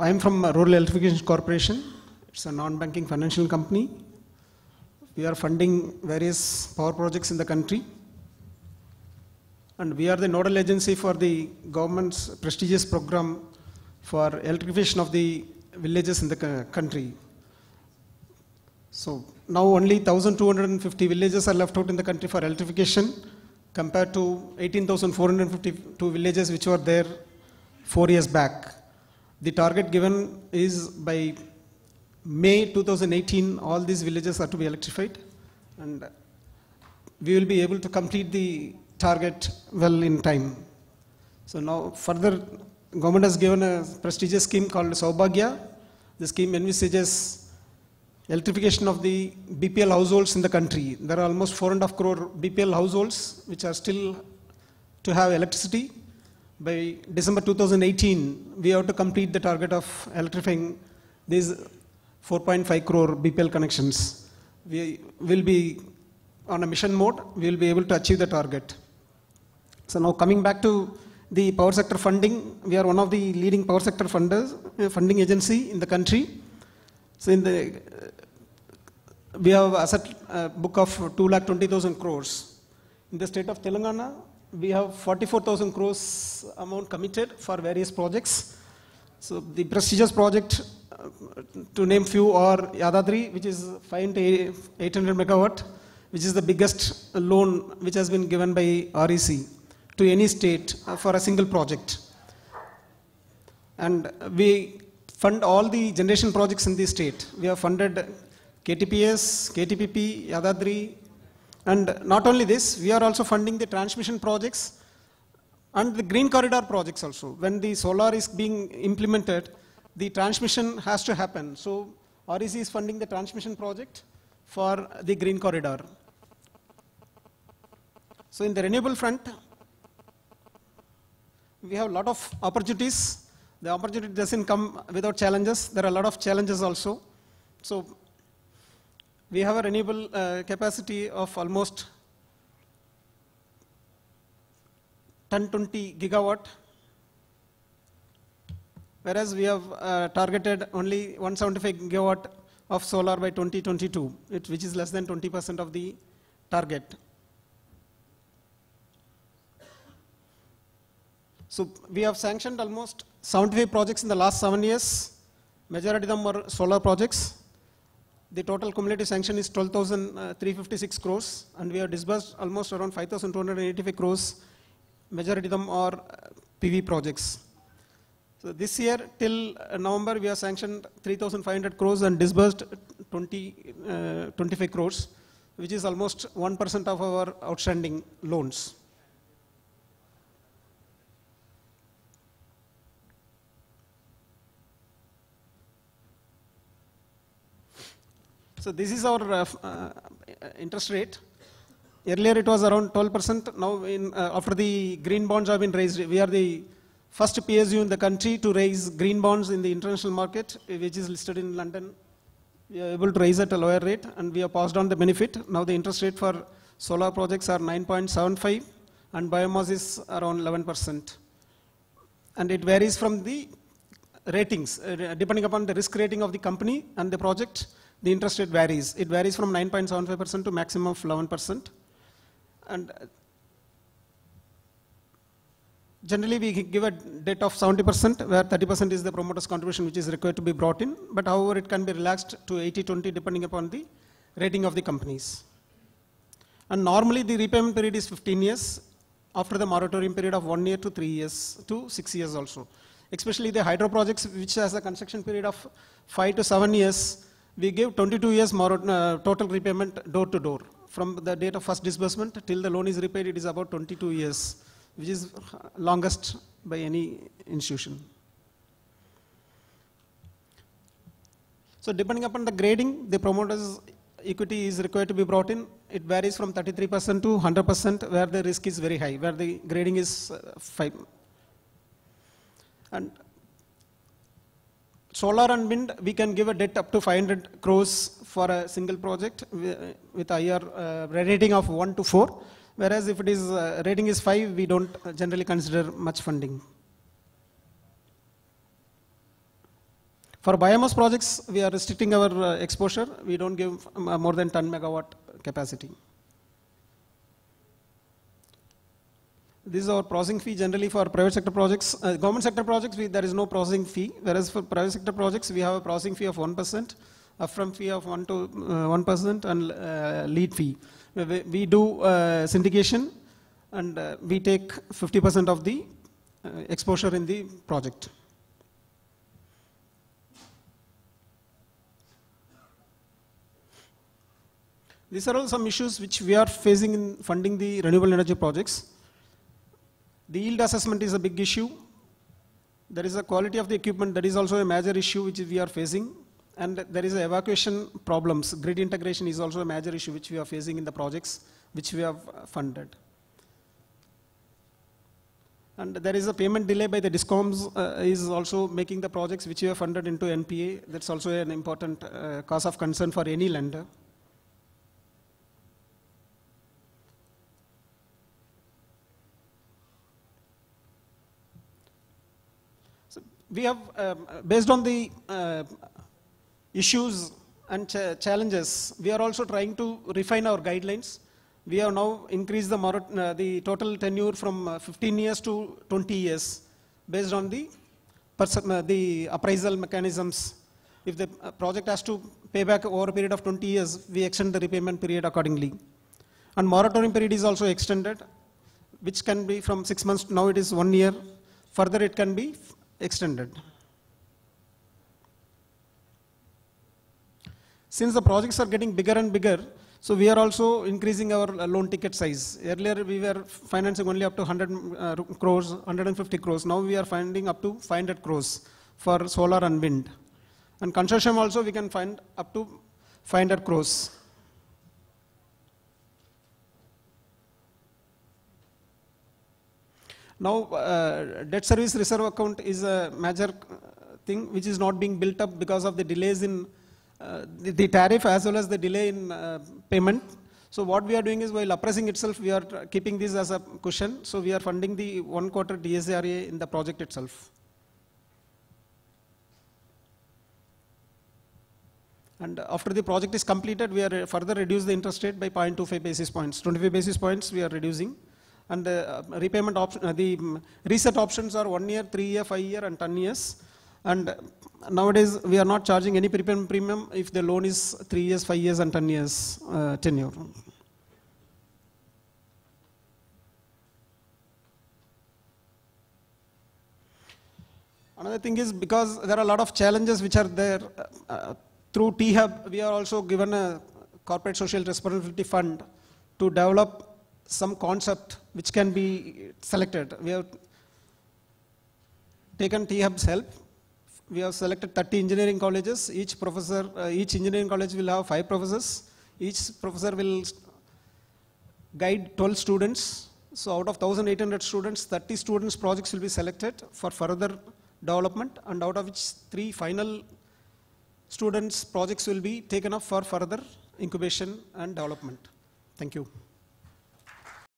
I am from Rural Electrification Corporation. It's a non-banking financial company. We are funding various power projects in the country. And we are the nodal agency for the government's prestigious program for electrification of the villages in the country. So now only 1,250 villages are left out in the country for electrification compared to 18,452 villages which were there 4 years back. The target given is by May 2018, all these villages are to be electrified, and we will be able to complete the target well in time. So now further, government has given a prestigious scheme called Saubhagya. The scheme envisages electrification of the BPL households in the country. There are almost 4.5 crore BPL households which are still to have electricity. By December 2018, we have to complete the target of electrifying these 4.5 crore BPL connections. We will be on a mission mode. We will be able to achieve the target. So now coming back to the power sector funding, we are one of the leading power sector funding agency in the country. So we have asset book of 2,20,000 crores. In the state of Telangana, we have 44,000 crores amount committed for various projects. So the prestigious project, to name few, are Yadadri, which is 5 into 800 megawatt, which is the biggest loan which has been given by REC to any state for a single project. And we fund all the generation projects in the state. We have funded KTPS, KTPP, Yadadri, and not only this, we are also funding the transmission projects and the green corridor projects also. When the solar is being implemented, the transmission has to happen. So REC is funding the transmission project for the green corridor. So in the renewable front, we have a lot of opportunities. The opportunity doesn't come without challenges. There are a lot of challenges also. So we have a renewable capacity of almost 1,020 gigawatt, whereas we have targeted only 175 gigawatt of solar by 2022, which is less than 20% of the target. So we have sanctioned almost 75 projects in the last 7 years. Majority of them are solar projects. The total cumulative sanction is 12,356 crores, and we have disbursed almost around 5,285 crores. Majority of them are PV projects. So this year till November, we have sanctioned 3,500 crores and disbursed 25 crores, which is almost 1% of our outstanding loans. So this is our interest rate. Earlier it was around 12%. Now after the green bonds have been raised, we are the first PSU in the country to raise green bonds in the international market, which is listed in London. We are able to raise at a lower rate, and we have passed on the benefit. Now the interest rate for solar projects are 9.75, and biomass is around 11%. And it varies from the ratings, depending upon the risk rating of the company and the project. The interest rate varies. It varies from 9.75% to maximum of 11%. And generally, we give a debt of 70%, where 30% is the promoter's contribution, which is required to be brought in. But however, it can be relaxed to 80-20, depending upon the rating of the companies. And normally, the repayment period is 15 years, after the moratorium period of 1 year to 3 years to 6 years also. Especially the hydro projects, which has a construction period of 5 to 7 years, we give 22 years total repayment door to door. From the date of first disbursement till the loan is repaid, it is about 22 years, which is longest by any institution. So depending upon the grading, the promoter's equity is required to be brought in. It varies from 33% to 100%, where the risk is very high, where the grading is 5. And solar and wind, we can give a debt up to 500 crores for a single project with IR rating of 1 to 4. Whereas if it is rating is 5, we don't generally consider much funding. For biomass projects, we are restricting our exposure. We don't give more than 10 megawatt capacity. This is our processing fee generally for private sector projects. Government sector projects, there is no processing fee, whereas for private sector projects, we have a processing fee of 1%, upfront fee of 1% and lead fee. We do syndication and we take 50% of the exposure in the project. These are all some issues which we are facing in funding the renewable energy projects. The yield assessment is a big issue. There is a quality of the equipment that is also a major issue which we are facing. And there is evacuation problems. Grid integration is also a major issue which we are facing in the projects which we have funded. And there is a payment delay by the DISCOMs is also making the projects which we have funded into NPA. That's also an important cause of concern for any lender. We have, based on the issues and challenges, we are also trying to refine our guidelines. We have now increased the total tenure from 15 years to 20 years based on the appraisal mechanisms. If the project has to pay back over a period of 20 years, we extend the repayment period accordingly. And moratorium period is also extended, which can be from 6 months, now it is 1 year. Further it can be extended. Since the projects are getting bigger and bigger, so we are also increasing our loan ticket size. Earlier we were financing only up to 100 crores, 150 crores. Now we are funding up to 500 crores for solar and wind. And consortium also we can fund up to 500 crores. Now, debt service reserve account is a major thing which is not being built up because of the delays in the tariff as well as the delay in payment. So what we are doing is while appraising itself, we are keeping this as a cushion. So we are funding the 1 quarter DSRA in the project itself. And after the project is completed, we are further reduce the interest rate by 0.25 basis points. 25 basis points we are reducing. And the repayment option, the reset options are 1 year, 3 year, 5 year, and 10 years. And nowadays, we are not charging any prepayment premium if the loan is 3 years, 5 years, and 10 years tenure. Another thing is because there are a lot of challenges which are there, through T-Hub, we are also given a corporate social responsibility fund to develop some concept which can be selected. We have taken T-Hub's help. We have selected 30 engineering colleges. Each engineering college will have 5 professors. Each professor will guide 12 students. So out of 1,800 students, 30 students' projects will be selected for further development, and out of which 3 final students' projects will be taken up for further incubation and development. Thank you.